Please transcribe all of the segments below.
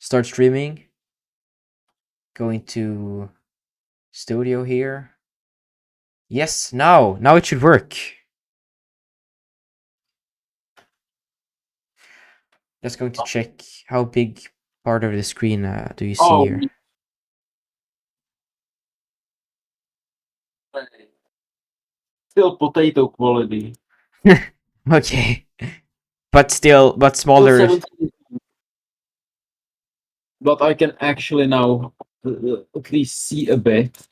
Start streaming. Going to studio here. Yes, now it should work. Just going to check how big part of the screen do you see here. Still potato quality. Okay, but Still smaller. 17. But I can actually now at least see a bit.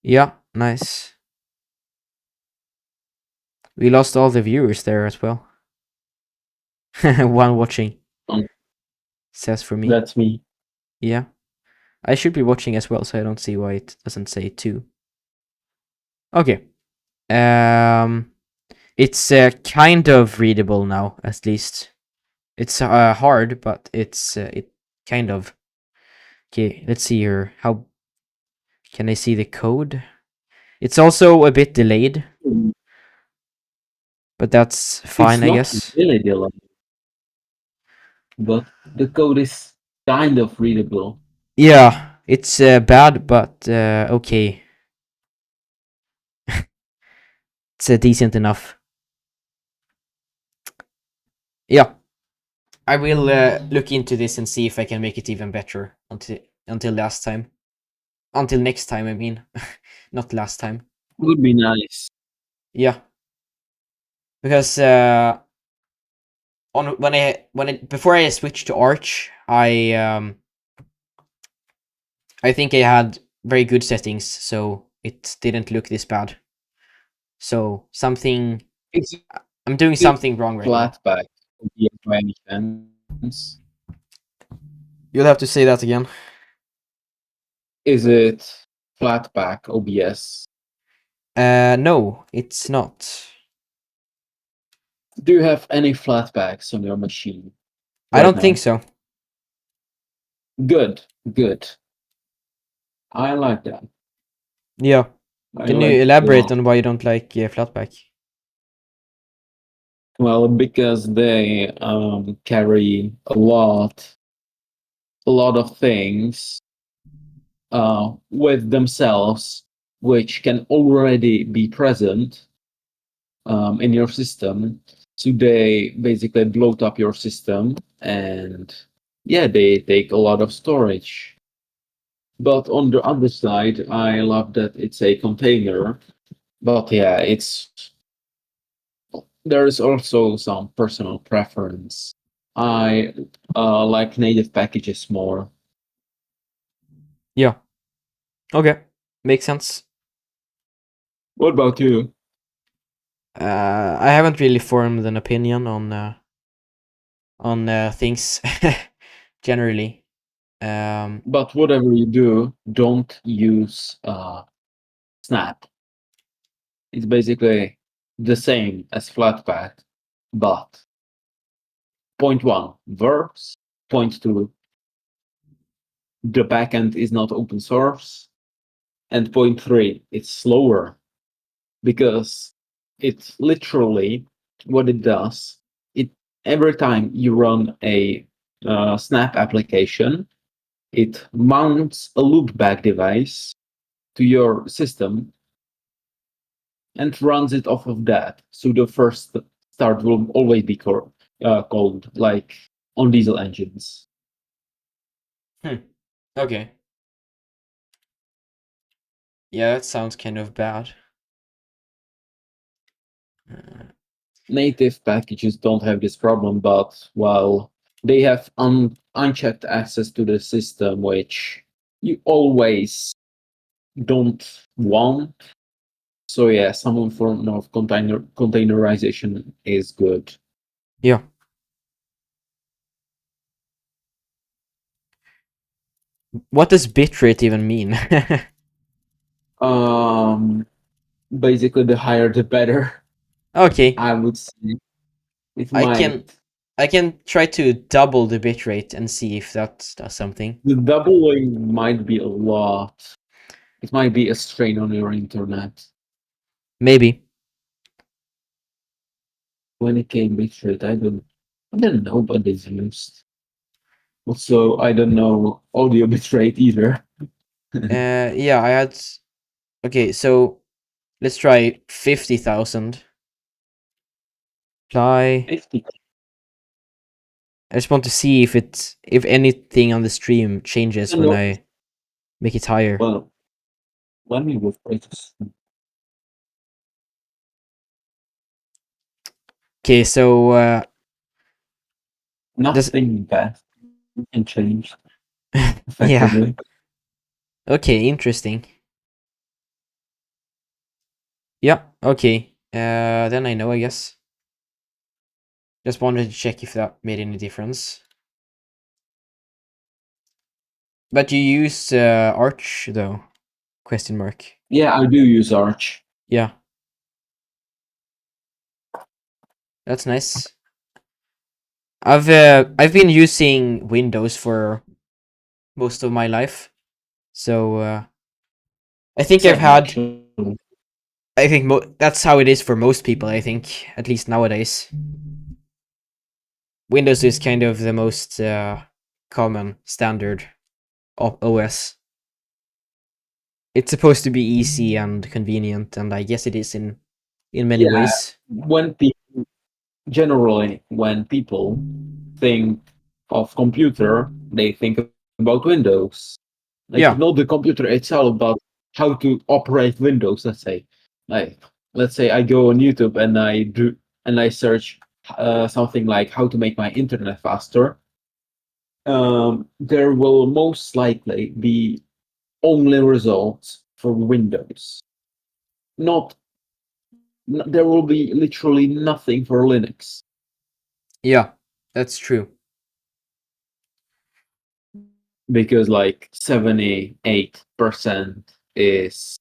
Yeah, nice. We lost all the viewers there as well. One watching Um, says for me. That's me. Yeah, I should be watching as well, so I don't see why it doesn't say two. Okay. It's kind of readable now, at least. It's hard, but it's it kind of. Okay, let's see here. How can I see the code? It's also a bit delayed, but that's fine, It's I not guess. really delayed, but the code is kind of readable. Yeah, it's bad, but okay. It's decent enough. Yeah, I will look into this and see if I can make it even better until last time. Until next time, I mean, not last time. Would be nice. Yeah, because on before I switched to Arch, I think I had very good settings, so it didn't look this bad. So Is I'm doing it something wrong right now. flat back by any chance? You'll have to say that again. Is it flatback OBS? No, it's not. Do you have any flatbacks on your machine? I right don't now? think so. Good, good. I like that. Yeah. I Can like you it a elaborate lot. on why you don't like flatback? Well, because they carry a lot of things with themselves, which can already be present in your system. So they basically bloat up your system, and yeah, they take a lot of storage. But on the other side, I love that it's a container. But yeah, there is also some personal preference. I like native packages more. Yeah. Okay. Makes sense. What about you? I haven't really formed an opinion on things generally. But whatever you do, don't use snap. It's basically the same as Flatpak, but point one, verbs. Point two, the backend is not open source. And point three, it's slower because it's literally what it does. It every time you run a Snap application, it mounts a loopback device to your system and runs it off of that. So the first start will always be cold, like on diesel engines. Okay. Yeah, that sounds kind of bad. Native packages don't have this problem, but well, they have unchecked access to the system, which you always don't want. So yeah, some form of containerization is good. Yeah. What does bitrate even mean? Basically, the higher the better. Okay. I would say it I might. can try to double the bitrate and see if that does something. The doubling might be a lot. It might be a strain on your internet. Maybe. 20K bitrate, I don't know what is used. Also, I don't know audio bitrate either. Yeah, I had. Okay, so let's try 50,000. Try. 50. I just want to see if anything on the stream changes when No, I make it higher. well, let me refresh this. Okay, so this. Nothing bad can change Yeah. effectively. Okay, interesting. Yeah. Okay. Then I know, I guess. Just wanted to check if that made any difference. But you use Arch though? Question mark. Yeah, I do use Arch. Yeah, that's nice. I've been using Windows for most of my life, so I think I've Same had. actually. I think that's how it is for most people. I think at least nowadays, Windows is kind of the most common standard OS. It's supposed to be easy and convenient, and I guess it is in many Yeah, ways. generally when people think of computer, they think about Windows. Like not Yeah, the computer itself, but how to operate Windows. Like let's say I go on YouTube and I search something like how to make my internet faster. There will most likely be only results for Windows. Not there will be literally nothing for Linux yeah, that's true. because like 78% is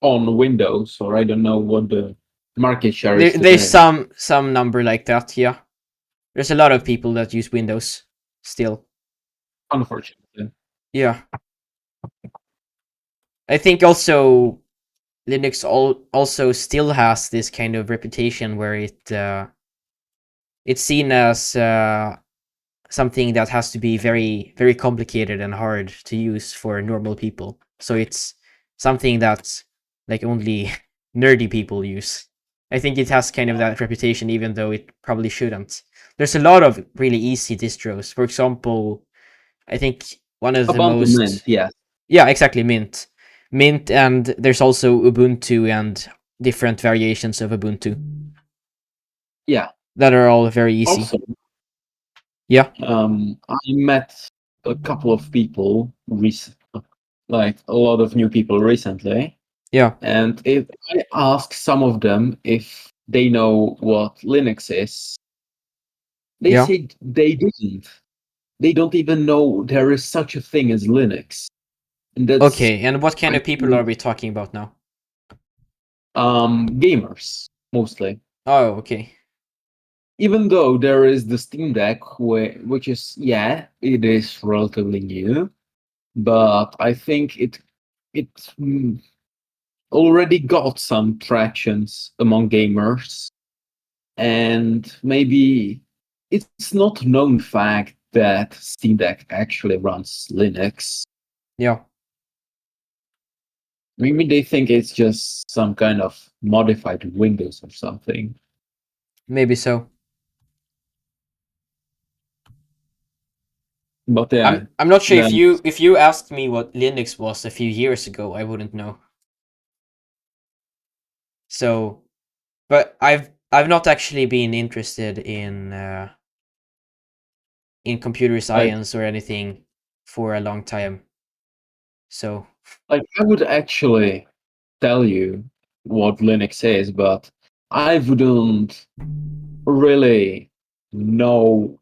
on Windows, or I don't know what the market share is There's today. some number like that. Yeah, there's a lot of people that use Windows still. Unfortunately, Yeah, I think also Linux also still has this kind of reputation where it's seen as something that has to be very complicated and hard to use for normal people. So it's something that like only nerdy people use. I think it has kind of that reputation, even though it probably shouldn't. There's a lot of really easy distros. For example, I think one of the Ubuntu Mint, most. yes, Yeah, exactly, Mint, and there's also Ubuntu and different variations of Ubuntu yeah. that are all very easy. Also, Yeah, I met a couple of people like a lot of new people recently, yeah, and if I ask some of them if they know what Linux is, they yeah. say they didn't. They don't even know there is such a thing as Linux. And that's Okay, and what kind of people are actually we talking about now? gamers mostly. Oh, okay. Even though there is the Steam Deck, which is yeah, it is relatively new, but I think it already got some tractions among gamers, and maybe it's not known fact that Steam Deck actually runs Linux. Yeah, Maybe they think it's just some kind of modified Windows or something. maybe so. But yeah, I'm not sure then if you asked me what Linux was a few years ago, I wouldn't know. So, but I've not actually been interested in computer like science or anything for a long time. So, I would actually tell you what Linux is, but I wouldn't really know.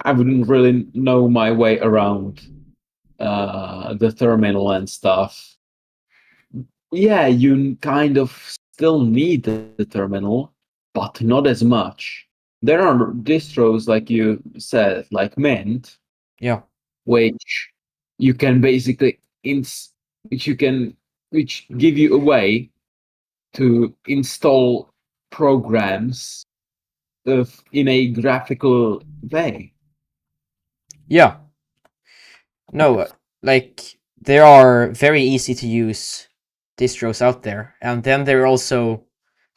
I wouldn't really know my way around the terminal and stuff. Yeah, you kind of still need the terminal, but not as much. There are distros, like you said, like Mint, yeah. which you can basically which you can which give you a way to install programs in a graphical way. Yeah. No, like there are very easy to use distros out there, and then there are also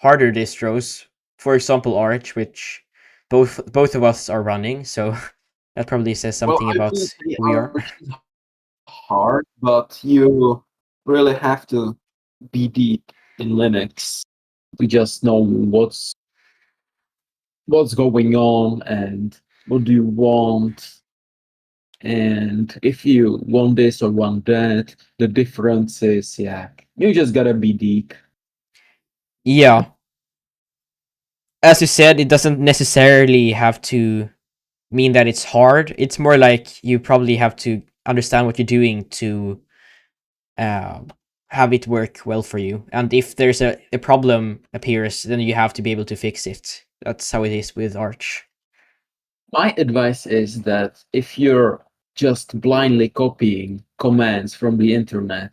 harder distros. For example, Arch, which both of us are running, so that probably says Well, something I wouldn't about say who we are. Arch is hard, but you really have to be deep in Linux to just know what's going on and what do you want, and if you want this or want that, the differences. Yeah, you just gotta be deep. Yeah, as you said, it doesn't necessarily have to mean that it's hard. It's more like you probably have to understand what you're doing to uh, have it work well for you. And if there's a problem appears, then you have to be able to fix it. That's how it is with Arch. My advice is that if you're just blindly copying commands from the internet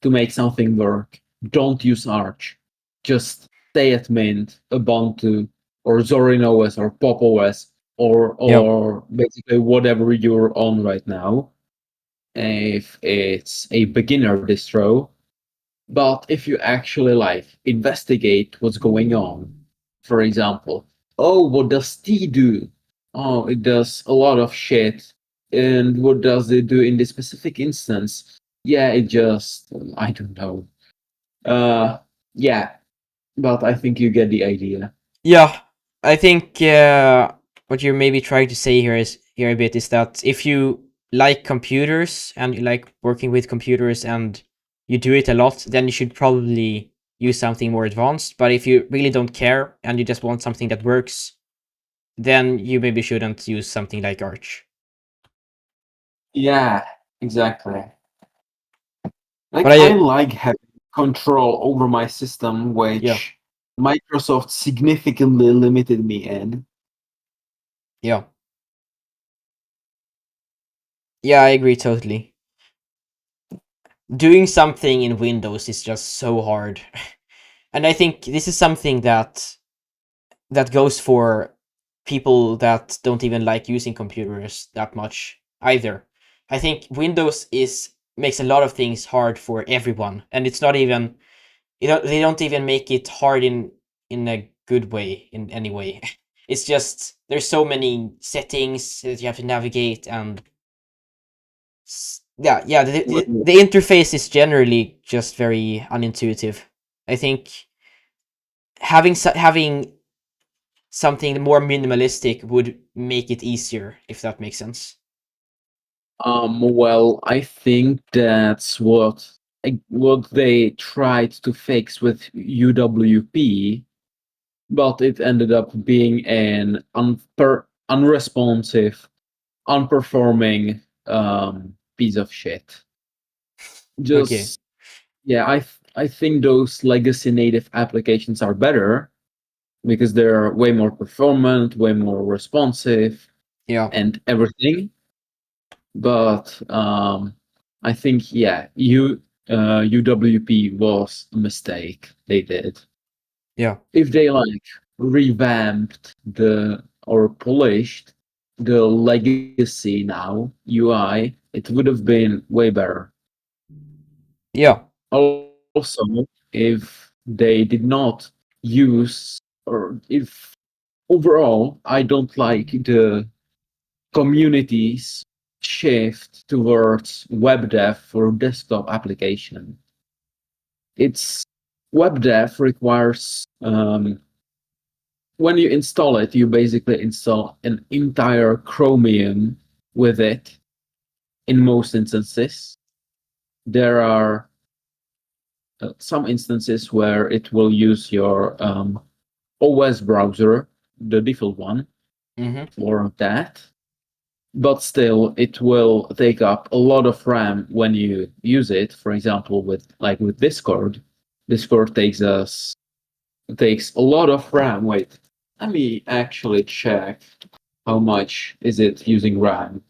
to make something work, don't use Arch. Just stay at Mint, Ubuntu, or Zorin OS or Pop OS, Yeah. or basically whatever you're on right now. If it's a beginner distro, but if you actually like investigate what's going on, for example, oh, what does T do? Oh, it does a lot of shit. And what does it do in this specific instance? Yeah, it just, I don't know. Uh, yeah, but I think you get the idea. Yeah. I think what you're maybe trying to say here a bit is that if you like computers and you like working with computers and you do it a lot, then you should probably use something more advanced. But if you really don't care and you just want something that works, then you maybe shouldn't use something like Arch. Yeah, exactly. But Like, I I like having control over my system, yeah, which Microsoft significantly limited me in. yeah. Yeah, I agree totally. Doing something in Windows is just so hard. And I think this is something that goes for people that don't even like using computers that much either. I think Windows is makes a lot of things hard for everyone, and it's not even they don't even make it hard in a good way in any way. It's just there's so many settings that you have to navigate, and yeah, Well, the interface is generally just very unintuitive. I think having something more minimalistic would make it easier, if that makes sense. well, I think that's what they tried to fix with UWP, but it ended up being an unresponsive, unperforming piece of shit. Okay. Just yeah, I think those legacy native applications are better because they're way more performant, way more responsive, Yeah. and everything. But I think yeah, UWP was a mistake they did. Yeah. If they like revamped the or polished the legacy now UI, it would have been way better. Yeah. Also, if they did not use, or if overall, I don't like the community's shift towards web dev for desktop application. It's web dev requires when you install it, you basically install an entire Chromium with it. In most instances, there are some instances where it will use your OS browser, the default one, Mm-hmm. for that. But still, it will take up a lot of RAM when you use it. For example, with Discord, Discord takes a lot of RAM. Wait, let me actually check how much is it using RAM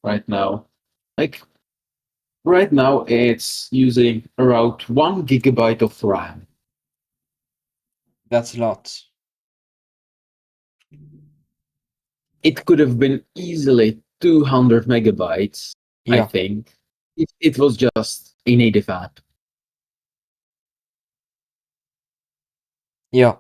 right now. Like right now, it's using around 1 gigabyte of RAM. That's a lot. it could have been easily 200 megabytes, I Yeah, think, if it was just a native app. yeah.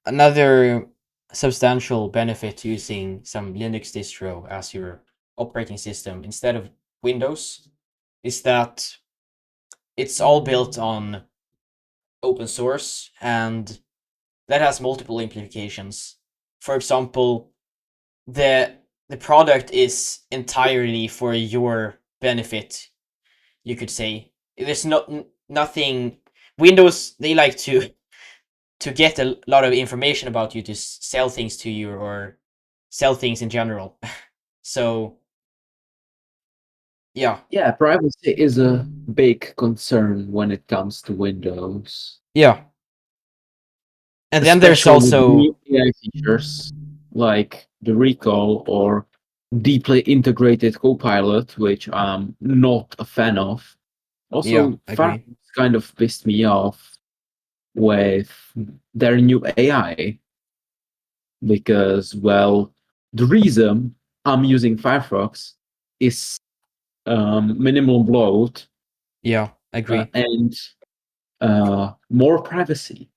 Another substantial benefit using some Linux distro as your operating system instead of Windows is that it's all built on open source, and that has multiple implications. For example, the the product is entirely for your benefit, you could say. There's nothing. Windows, they like to get a lot of information about you to sell things to you or sell things in general. So yeah, Yeah, privacy is a big concern when it comes to Windows, yeah. And then there's especially with also new AI features like the recall or deeply integrated Copilot, which I'm not a fan of. yeah, Also, Firefox agree. kind of pissed me off with their new AI because, well, the reason I'm using Firefox is minimal bloat Yeah, agree. and more privacy.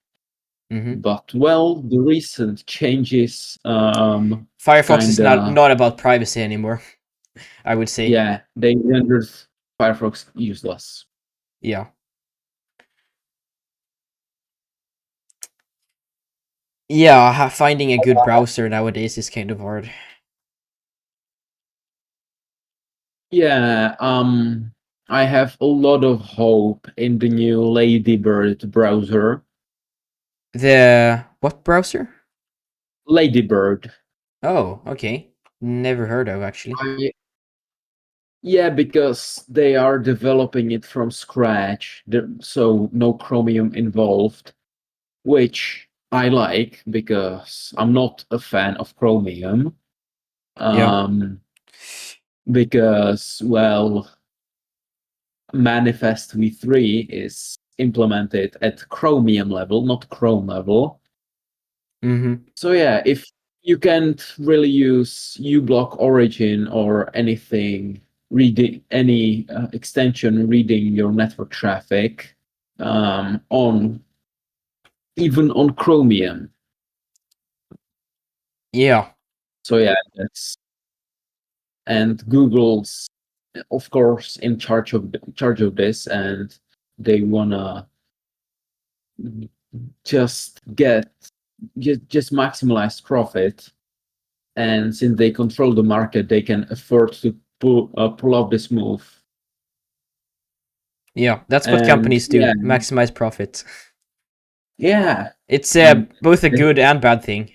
Hmm. But, well, the recent changes Firefox is kind not of, not about privacy anymore. I would say. yeah, they rendered Firefox useless. Yeah, yeah. Finding a good browser nowadays is kind of hard. Yeah, I have a lot of hope in the new Ladybird browser. The what browser? Ladybird. Oh, okay. Never heard of actually. I, yeah, because they are developing it from scratch, so no Chromium involved, which I like because I'm not a fan of Chromium. Yeah. Um, because, well, Manifest v3 is implemented at Chromium level, not Chrome level. Mm-hmm. So yeah, if you can't really use uBlock Origin or anything reading any extension reading your network traffic on even on Chromium. Yeah. So yeah, that's and Google's of course in charge of this, and they wanna just get just maximize profit. And since they control the market, they can afford to pull off this move. Yeah. That's what And companies yeah, do. Maximize profit. yeah, It's and both a good and bad thing, to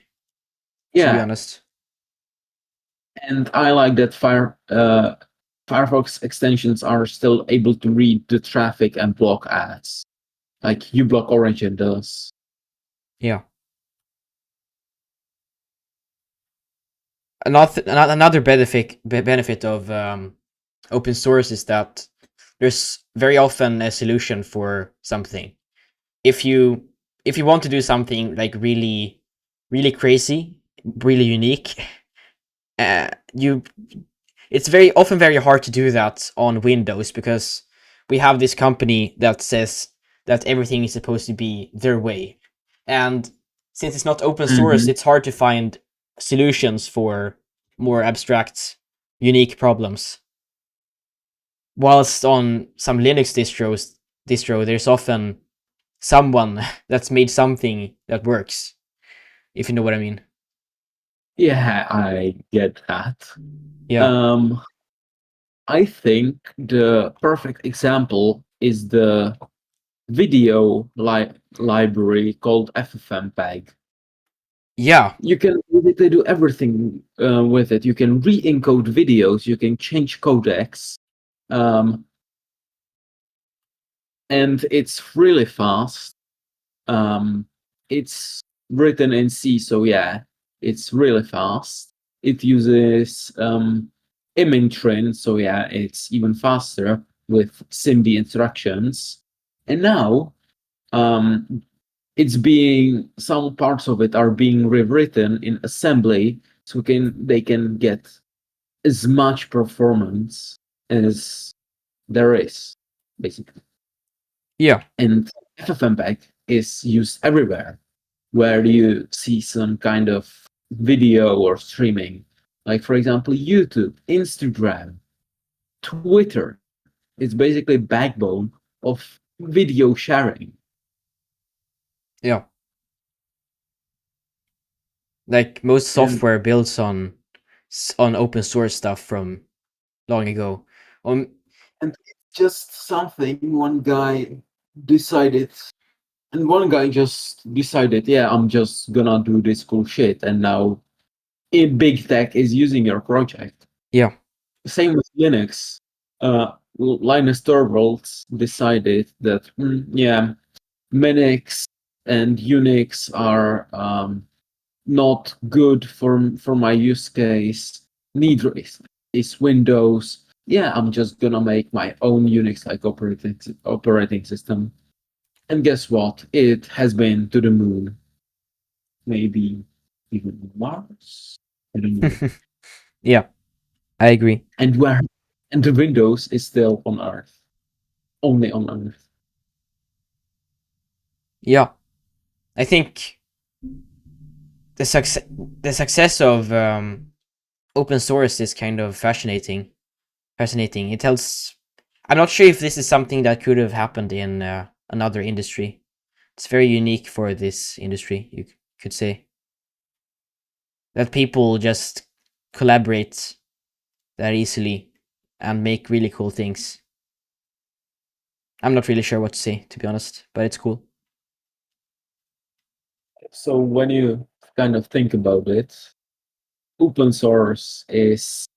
be yeah, honest. and I like that Firefox extensions are still able to read the traffic and block ads, like uBlock Origin does. Yeah. Another benefit of open source is that there's very often a solution for something. If you if you want to do something like really crazy, really unique, you it's very often very hard to do that on Windows because we have this company that says that everything is supposed to be their way. And since it's not open source, Mm-hmm. it's hard to find solutions for more abstract, unique problems. Whilst on some Linux there's often someone that's made something that works, if you know what I mean. Yeah, I get that. Yeah. Um, I think the perfect example is the video library called FFmpeg. Yeah. You can basically do everything with it. You can re-encode videos, you can change codecs, um, and it's really fast. Um, it's written in C, so yeah, it's really fast. It uses Imintrin, so yeah, it's even faster with SIMD instructions. And now um, it's being some parts of it are being rewritten in assembly, so they can get as much performance as there is, basically. Yeah. And FFmpeg is used everywhere where you see some kind of video or streaming, like for example YouTube, Instagram, Twitter. It's basically backbone of video sharing. Yeah. Like most And software builds on open source stuff from long ago. and it's just something one guy decided, and one guy just decided, yeah, I'm just gonna do this cool shit, and now big tech is using your project. Yeah. Same with Linux. Linus Torvalds decided that, yeah, Minix and Unix are not good for my use case. Neither is Windows. Yeah, I'm just gonna make my own Unix-like operating system. And guess what? It has been to the moon. Maybe even Mars. I don't know. Yeah, I agree. And where? And the Windows is still on Earth. Only on Earth. Yeah. I think the success of open source is kind of fascinating. It tells. I'm not sure if this is something that could have happened in another industry. It's very unique for this industry, you could say. That people just collaborate that easily and make really cool things. I'm not really sure what to say, to be honest, but it's cool. So when you kind of think about it, open source is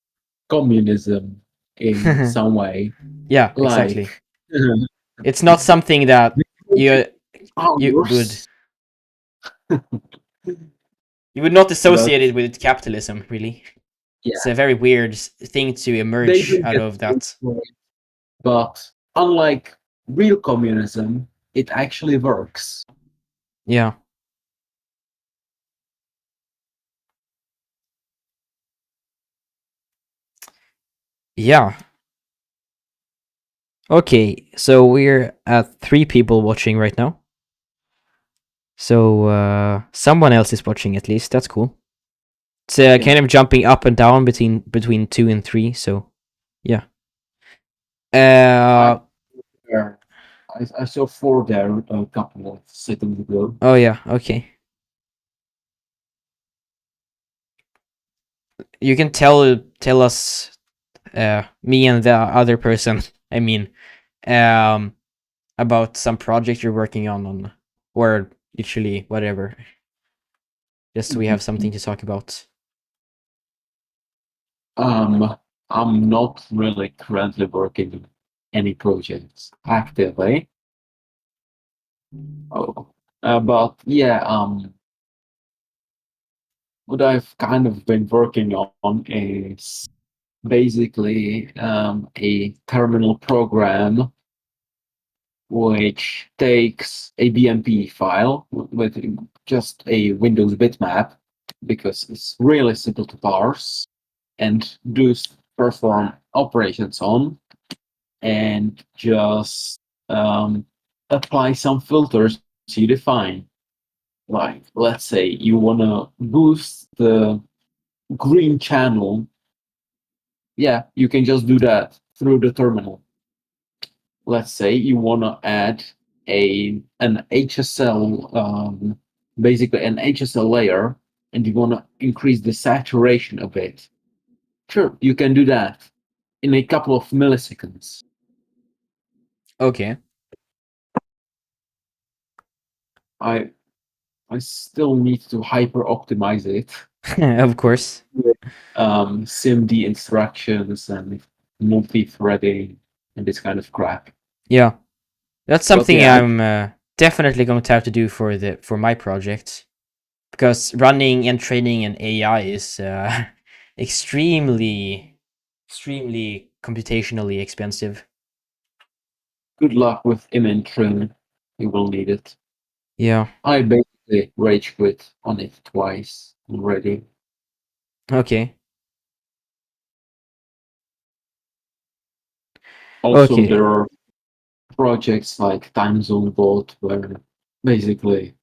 communism in some way. Yeah, exactly. Like It's not something that you you would ours, you would not associate but it with capitalism, really. It's yeah, a very weird thing to they emerge do out get of paid that. for it. But unlike real communism, it actually works. Yeah. Yeah. Okay, so we're at 3 people watching right now. So someone else is watching at least. That's cool. It's Okay. kind of jumping up and down between 2 and 3. So yeah. I Uh there. I saw four there a couple of seconds ago. oh yeah. Okay. You can tell us me and the other person. I mean, um, about some project you're working on or literally whatever. Just so we have something to talk about. Um, I'm not really currently working on any projects actively. Oh, but yeah, what I've kind of been working on is basically a terminal program which takes a BMP file with just a Windows bitmap because it's really simple to parse and do perform operations on, and just um, apply some filters you define. Like, let's say you want to boost the green channel. Yeah, you can just do that through the terminal. Let's say you want to add an HSL, basically an HSL layer, and you want to increase the saturation a bit. Sure, you can do that in a couple of milliseconds. Okay. I I still need to hyper optimize it Of course. with SIMD instructions and multi-threading and this kind of crap. Yeah. That's But something yeah, I'm definitely going to have to do for my project because running and training an AI is extremely computationally expensive. good luck with image trim. You will need it. Yeah. I basically rage quit on it twice already. Okay. Also, Okay. there are projects like Time Zone Vault where basically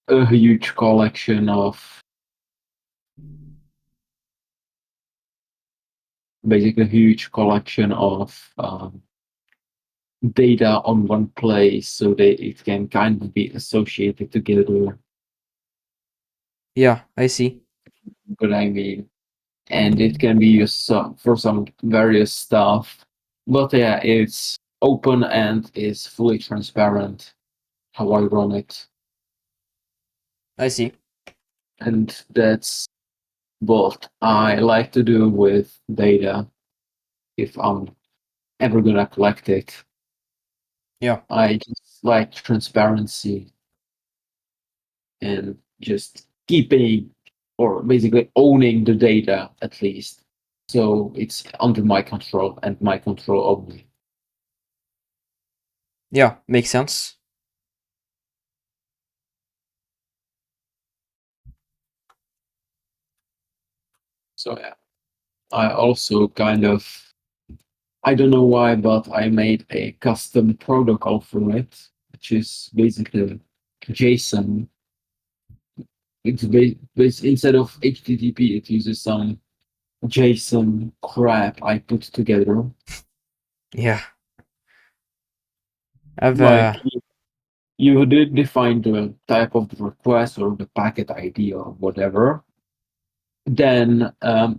a huge collection of basically a huge collection of data on one place so that it can kind of be associated together. Yeah, I see. But I mean, and it can be used for some various stuff. But yeah, it's open and is fully transparent how I run it, I see. and that's what I like to do with data. If I'm ever gonna collect it, Yeah. I just like transparency and just keeping or basically owning the data at least. So it's under my control and my control only. Yeah, makes sense. So yeah, I also kind of, I don't know why, but I made a custom protocol for it, which is basically JSON. Instead of HTTP, it uses some JSON crap I put together. Yeah. I've Like you did define the type of the request or the packet ID or whatever. Then,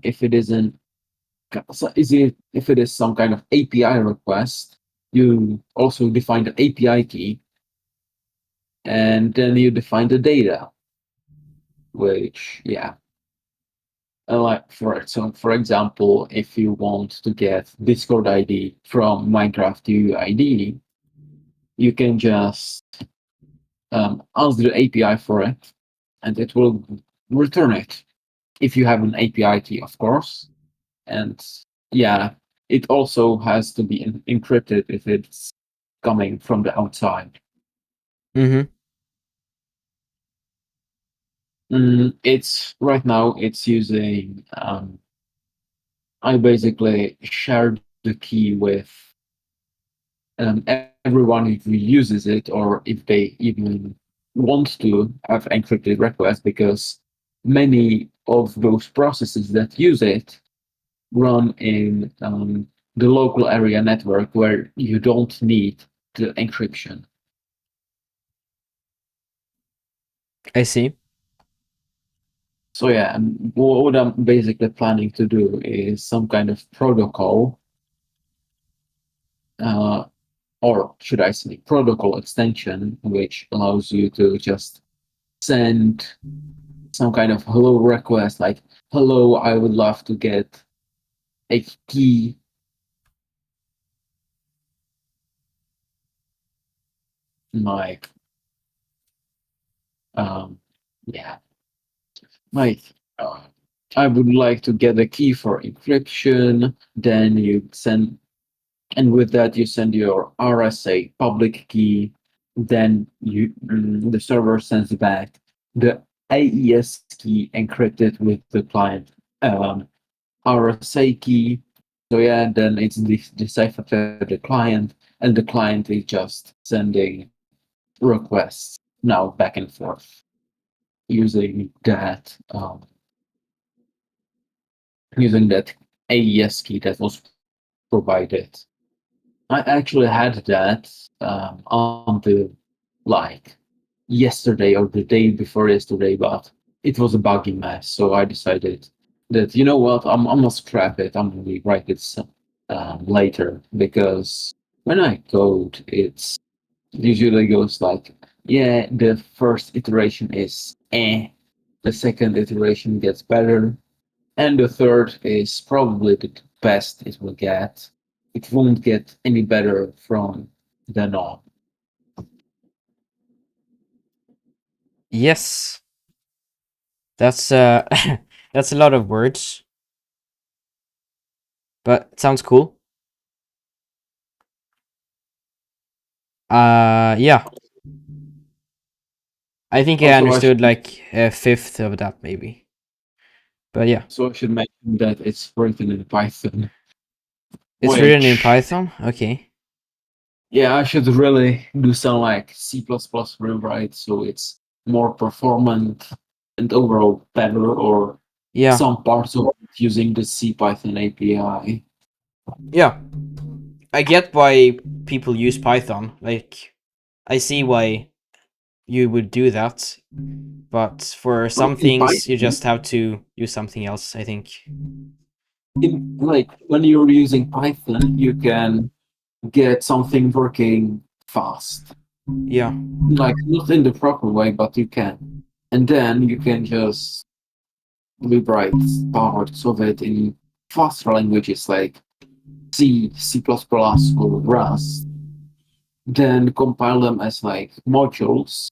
if it isn't, if it is some kind of API request, you also define the API key, and then you define the data, which yeah, like for example, if you want to get Discord ID from Minecraft UID, you can just ask the API for it, and it will return it if you have an API key, of course. And yeah, it also has to be encrypted if it's coming from the outside. mm-hmm. It's right now it's using I basically share the key with everyone who uses it or if they even want to have encrypted requests because many of those processes that use it run in the local area network where you don't need the encryption. I see. So yeah, what I'm basically planning to do is some kind of protocol, uh, or should I say protocol extension, which allows you to just send some kind of hello request, like hello, I would love to get a key, like um, yeah, like uh, I would like to get a key for encryption. Then you send, and with that you send your RSA public key. Then the server sends back the AES key encrypted with the client RSA key. So yeah, then it's deciphered to the client, and the client is just sending requests now back and forth using that using that AES key that was provided. I actually had that until like yesterday or the day before yesterday, but it was a buggy mess. So I decided that you know what, I'm gonna scrap it. I'm gonna rewrite it later because when I code, it's usually goes like, yeah, the first iteration is the second iteration gets better, and the third is probably the best it will get. It won't get any better from then on. Yes. That's that's a lot of words, but it sounds cool. Yeah. I think I Also, understood like a fifth of that maybe. But yeah, I should mention that it's written in Python, it's written in which, Python. Okay. yeah, I should really do some like C++ rewrite so it's more performant and overall better, or Yeah. some parts of it using the C Python API. Yeah. I get why people use Python. Like, I see why you would do that. But for Like some in things, you Python, just have to use something else, I think. in like when you're using Python, you can get something working fast. Yeah. Like not in the proper way, but you can. And then you can just rewrite parts of it in faster languages like C, C++, or Rust, then compile them as like modules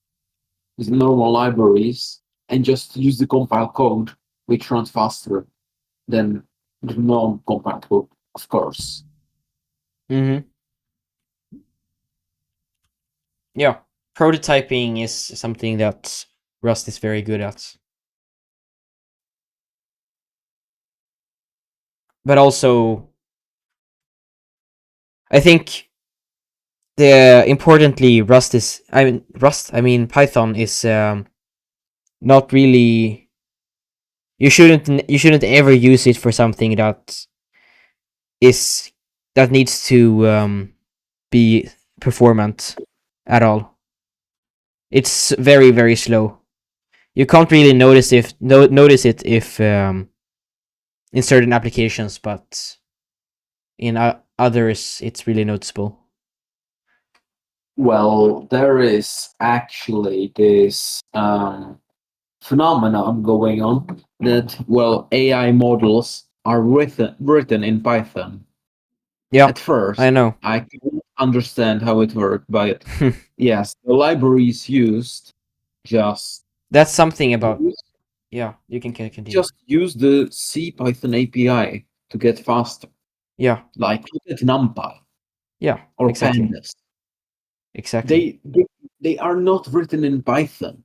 with normal libraries and just use the compile code, which runs faster than the non-compiled code, of course. Mm-hmm. Yeah. Prototyping is something that Rust is very good at. But also, I think the importantly, I mean Python is not really. You shouldn't ever use it for something is that needs to be performant at all. It's very very slow. You can't really notice it if in certain applications, but in others it's really noticeable. Well, there is actually this phenomenon going on that, well, AI models are written in Python. Yeah, At first, I know. I couldn't understand how it worked, but yes, the libraries used just That's something about. use, Yeah, you can continue. just use the C Python API to get faster, Yeah, like look at NumPy yeah, or exactly, Pandas. exactly. They are not written in Python.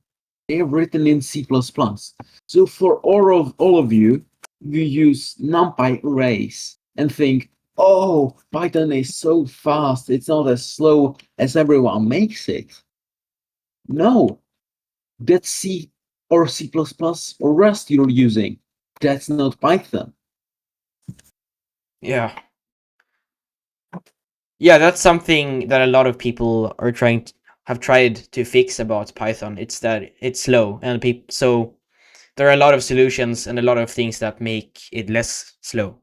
They are written in C++. So for all of you, you use NumPy arrays and think, oh, Python is so fast. It's not as slow as everyone makes it. No, that's C or C++ or Rust you're using. That's not Python. Yeah, yeah, that's something that a lot of people are have tried to fix about Python. It's that it's slow, and people so there are a lot of solutions and a lot of things that make it less slow.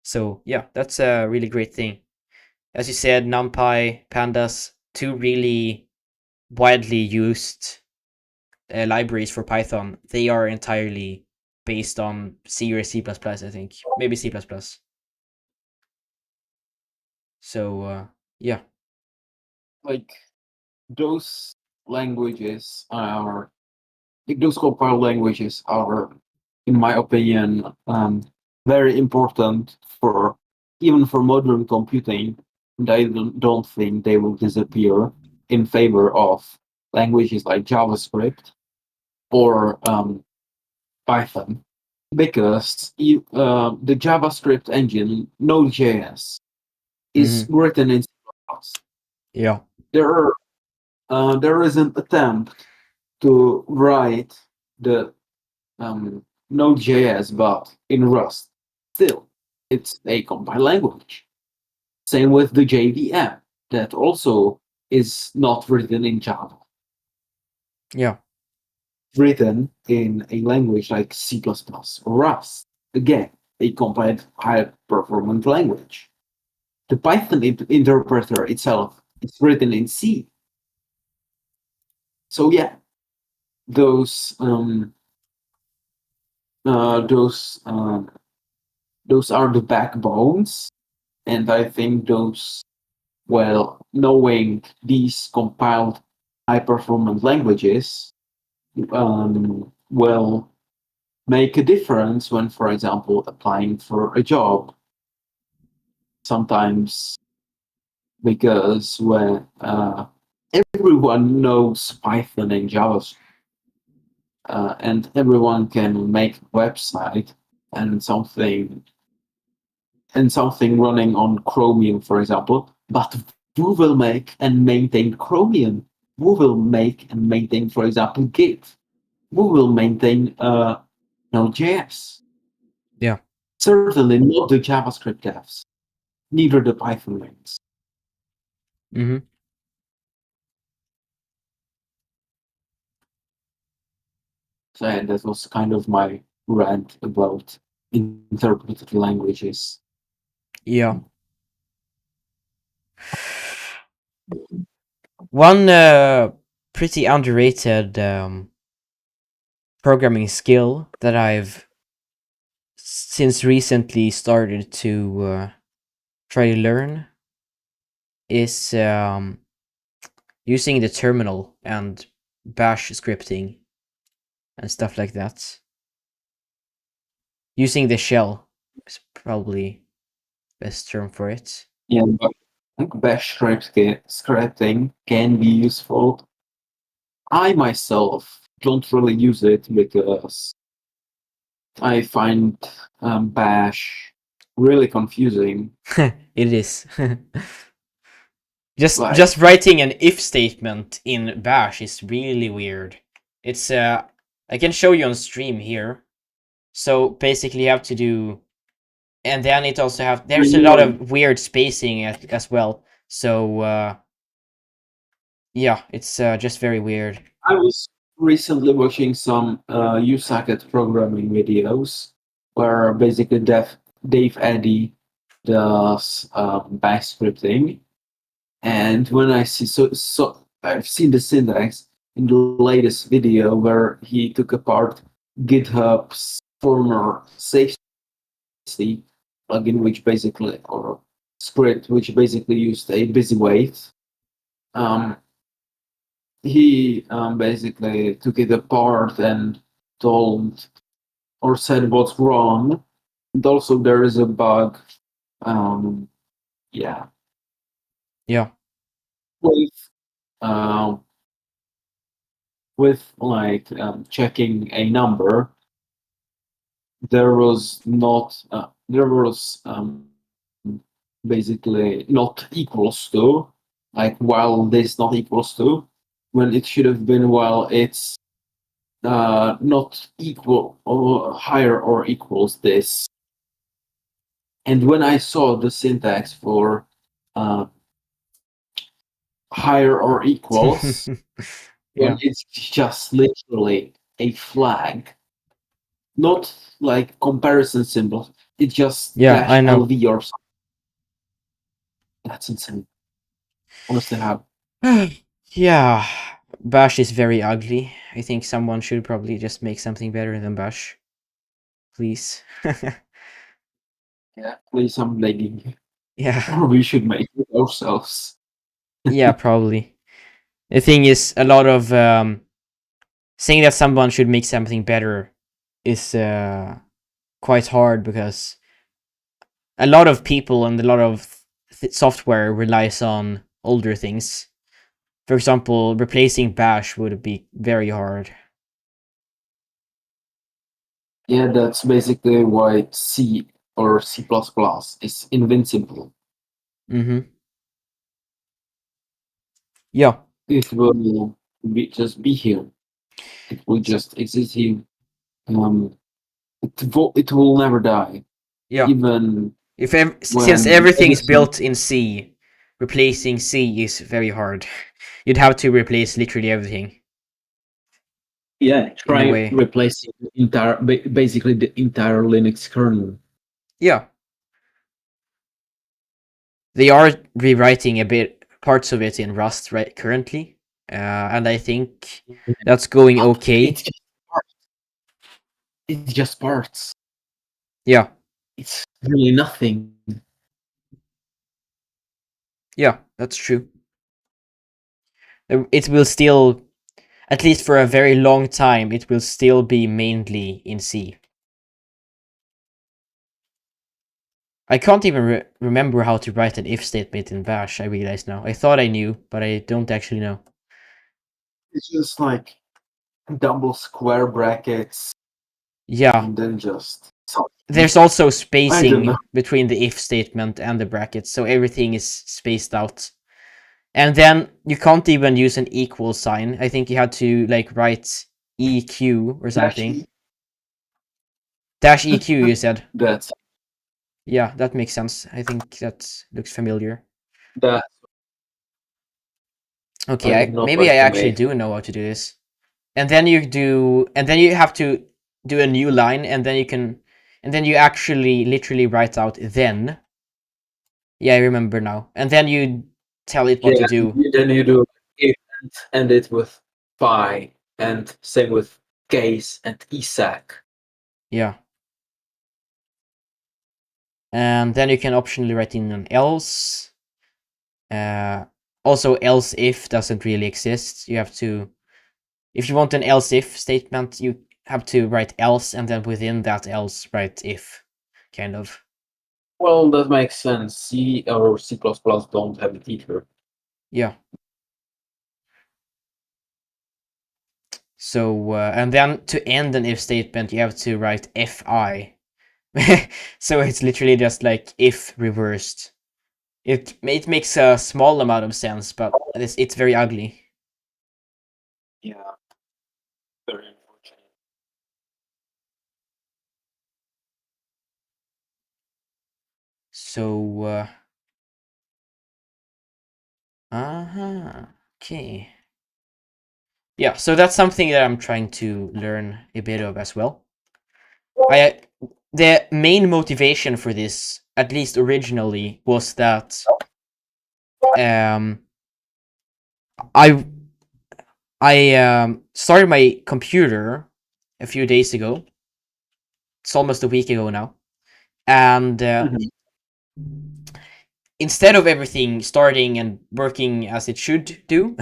So yeah, that's a really great thing. As you said, NumPy, Pandas, two really widely used libraries for Python. They are entirely based on C or C++, I think. Maybe C++. So yeah. Like those languages are those compiled languages are, in my opinion, very important for even for modern computing. And I don't think they will disappear in favor of languages like JavaScript or Python, because the JavaScript engine Node.js is Hmm. written in C++. Yeah. There are there is an attempt to write the Node.js, but in Rust. Still, it's a compiled language. Same with the JVM, that also is not written in Java, Yeah. written in a language like C++ or Rust. Again, a compiled high performance language. The Python interpreter itself is written in C. So yeah, those um, uh, those um, those are the backbones, and I think those, well, knowing these compiled high performance languages will make a difference when, for example, applying for a job. Sometimes because when everyone knows Python and JavaScript, and everyone can make a website and something running on Chromium, for example. But who will make and maintain Chromium? Who will make and maintain, for example, Git? Who will maintain Node.js? Yeah. Certainly not the JavaScript devs, neither the Python ones. Mm-hmm. So yeah, that was kind of my rant about interpreted languages. Yeah. One pretty underrated programming skill that I've since recently started to try to learn is using the terminal and bash scripting and stuff like that. Using the shell is probably best term for it. Yeah, but I think bash scripting can be useful. I myself don't really use it because I find bash really confusing. It is. Just Like, writing an if statement in bash is really weird. It's I can show you on stream here. So basically you have to do, and then it also have, I there's a lot know of weird spacing as well. So yeah, it's just very weird. I was recently watching some USACET programming videos where basically Dave Eddy does bash scripting. And when I see so I've seen the syntax in the latest video where he took apart GitHub's former safety plugin, which basically or script, which basically used a busy wait. Um, he basically took it apart and told or said what's wrong. And also there is a bug. Um, yeah, Yeah. with um, like checking a number, there was basically not equals to, like while this not equals to, when it should have been while it's not equal or higher or equals this. And when I saw the syntax for uh, higher or equals, when Yeah. it's just literally a flag, not like comparison symbols, it's just Yeah, I dash know. LV or something. That's insane. Honestly, how? Yeah. Bash is very ugly. I think someone should probably just make something better than Bash. Please. Yeah, please, I'm begging you. Yeah. Or we should make it ourselves. Yeah, probably. The thing is, a lot of saying that someone should make something better is quite hard because a lot of people and a lot of software relies on older things. For example, replacing Bash would be very hard. Yeah, that's basically why C or C++ is invincible. Mm-hmm. Yeah. It will just be here. It will just exist here. Um, it will never die, Yeah. even If since when everything is everything. built in C, replacing C is very hard. You'd have to replace literally everything Yeah, in a try way. replacing the entire, basically the entire Linux kernel. Yeah. They are rewriting a bit parts of it in Rust right currently, and I think that's going But okay. it's just parts. Yeah. It's really nothing. Yeah, that's true. It will still, at least for a very long time, it will still be mainly in C. I can't even remember how to write an if statement in Bash, I realize now. I thought I knew, but I don't actually know. It's just like double square brackets Yeah. and then just something. There's also I don't know. spacing between the if statement and the brackets, so everything is spaced out. And then you can't even use an equal sign. I think you had to like write EQ or Dash something. E. Dash EQ, you said. That's Yeah, that makes sense. I think that looks familiar. that Okay, I did I not maybe I write to actually me. do know how to do this. And then you have to do a new line, and then you actually literally write out then. Yeah, I remember now. And then you tell it what to Yeah, do. then you do if and end it with phi, and same with case and esac. Yeah. And then you can optionally write in an else. Uh, Also, else if doesn't really exist. You have to, if you want an else if statement, you have to write else, and then within that else write if, kind of. Well, that makes sense. C or C++ don't have it either. Yeah. So and then to end an if statement, you have to write fi. So it's literally just like if reversed. It makes a small amount of sense, but it's very ugly. Yeah, very unfortunate. So okay. Yeah, so that's something that I'm trying to learn a bit of as well. I The main motivation for this, at least originally, was that um I I started my computer a few days ago. It's almost a week ago now, and Mhm. instead of everything starting and working as it should do,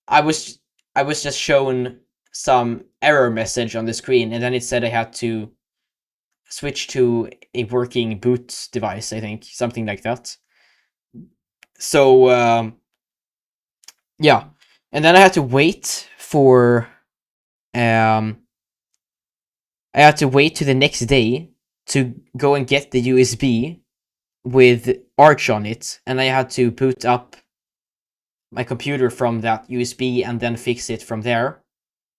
I was I was just shown some error message on the screen, and then it said I had to switch to a working boot device. I think something like that. So yeah, and then I had to wait for um I had to wait to the next day to go and get the USB with Arch on it, and I had to boot up my computer from that USB and then fix it from there.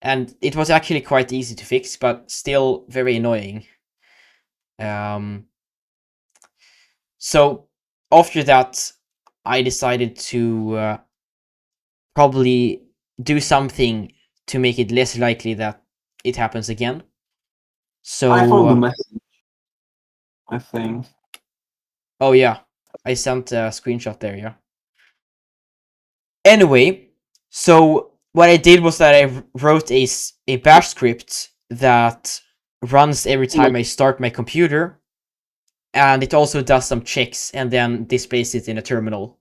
And it was actually quite easy to fix, but still very annoying. Um, so after that, I decided to probably do something to make it less likely that it happens again. I So, found the message, I think. oh yeah, I sent a screenshot there, yeah. Anyway, so what I did was that I wrote a bash script that runs every time I start my computer, and it also does some checks and then displays it in a terminal.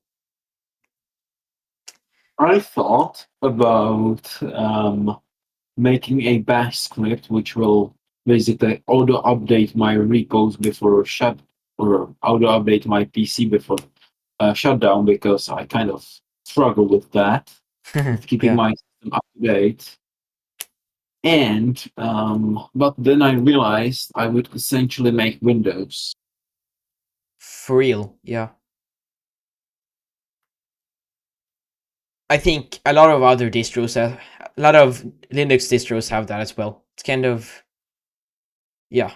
I thought about making a bash script which will basically auto update my repos before shut or auto update my PC before shutdown because I kind of struggle with that, with keeping Yeah, my system up to date. And but then I realized I would essentially make Windows. for real, yeah. I think a lot of other distros have, a lot of Linux distros have that as well. It's kind of, yeah,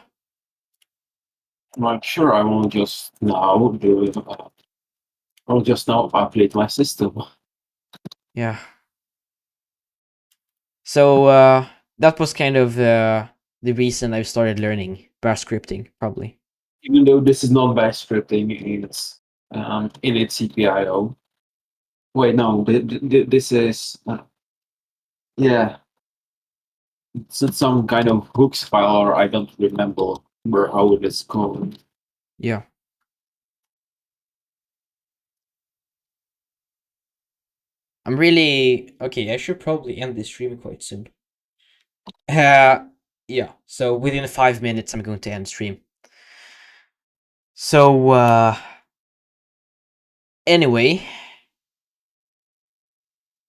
Like, sure, I will just now do. I'll just now update my system. yeah. So that was kind of the reason I started learning bash scripting, probably. Even though this is not bash scripting, in its CPIO. Wait, no, this is yeah, it's some kind of hooks file, or I don't remember how it is called. Yeah. I'm really okay. I should probably end this stream quite soon. Uh, yeah. So within 5 minutes, I'm going to end stream. So anyway,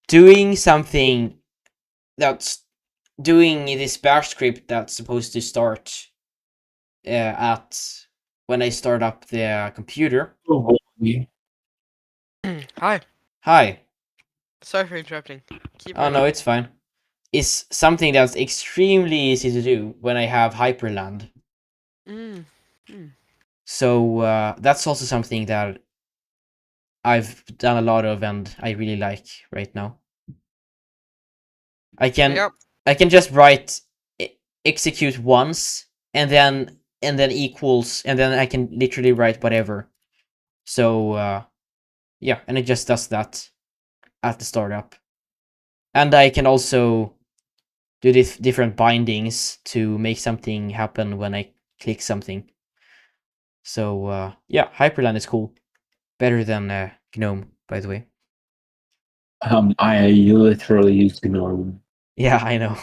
doing something that's doing this bash script that's supposed to start at when I start up the computer. Oh, boy. Hi. Hi. Sorry for interrupting. Keep Oh going. no, it's fine. Is something that's extremely easy to do when I have Hyperland. Mm. So that's also something that I've done a lot of and I really like right now. I can Yep. I can just write execute once and then equals and then I can literally write whatever. So yeah, and it just does that at the startup. And I can also do different bindings to make something happen when I click something. So yeah, Hyperland is cool. Better than GNOME, by the way. I literally use GNOME. Yeah, I know.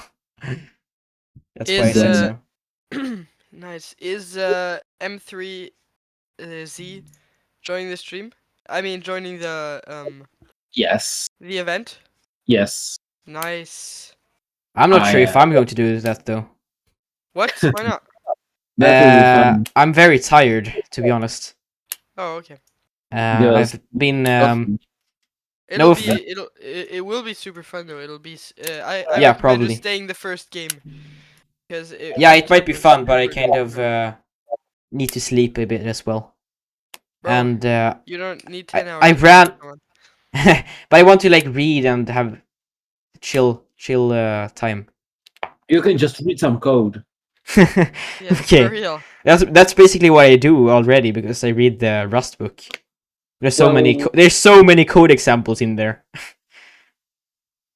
That's why I Is said so. nice. Is M3 Z joining the stream? I mean, joining Yes, the event. yes. Nice. I'm not sure I if I'm going to do that though. What? Why not? that will be fun. I'm very tired, to be honest. Oh, okay. Because I've been It'll no, be it will be super fun though. It'll be I yeah, recommend just probably. staying the first game because Yeah, that it might game be was fun, but I super kind of fun. need to sleep a bit as well. Bro, And you don't need 10 I hours of sleep. ran, Come on. but I want to like read and have chill time. you can just read some code. Yeah, for Okay, real. that's basically what I do already because I read the Rust book. There's so many Well, there's so many code examples in there.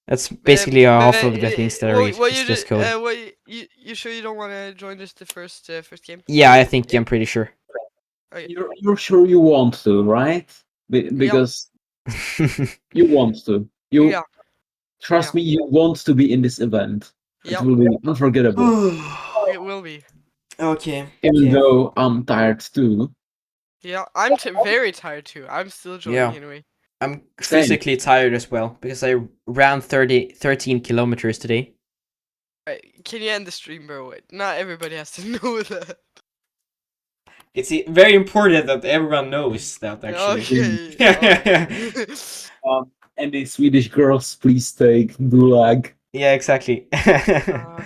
That's basically half of the things that I read. What It's you just code. what you sure you don't want to join this the first game? Yeah, I think I'm pretty sure. Okay. you're sure you want to, right? Yep. Because you want to. You Yeah. trust Yeah. me. You want to be in this event. It Yep. will be unforgettable. It will be. Okay. Even Okay. though I'm tired too. Yeah, I'm very tired too. I'm still joining Yeah. anyway. I'm Same. physically tired as well because I ran 13 kilometers today. Can you end the stream, bro? Not everybody has to know that. It's very important that everyone knows that actually. Okay. Yeah, And the Swedish girls, please take Gulag. yeah, exactly. Uh,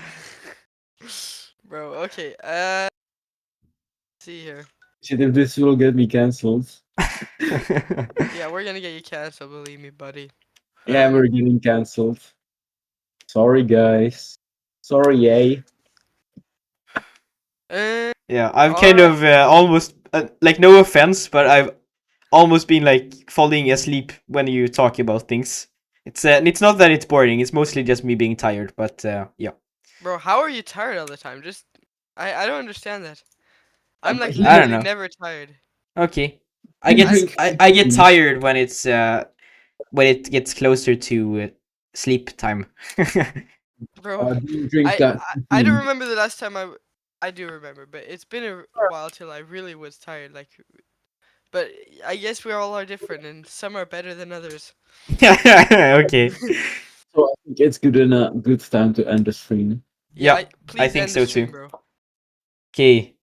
bro, okay. See here. Shit, if this will get me cancelled. Yeah, we're gonna get you canceled, believe me, buddy. Yeah, we're getting cancelled. Sorry, guys. Sorry, yay. Yeah, I've kind Alright. of almost like no offense, but I've almost been like falling asleep when you talk about things. It's not that it's boring. It's mostly just me being tired. But yeah, Bro, how are you tired all the time? Just I don't understand that. I'm like I don't literally know. never tired. Okay, I I get tired when when it gets closer to sleep time. Bro, do you drink I, that? I don't remember the last time I do remember, but it's been a while till I really was tired. Like, but I guess we all are different, and some are better than others. Okay. So I think it's good time to end the stream. Yeah, Yeah, I please think end the so stream, too. bro. Okay.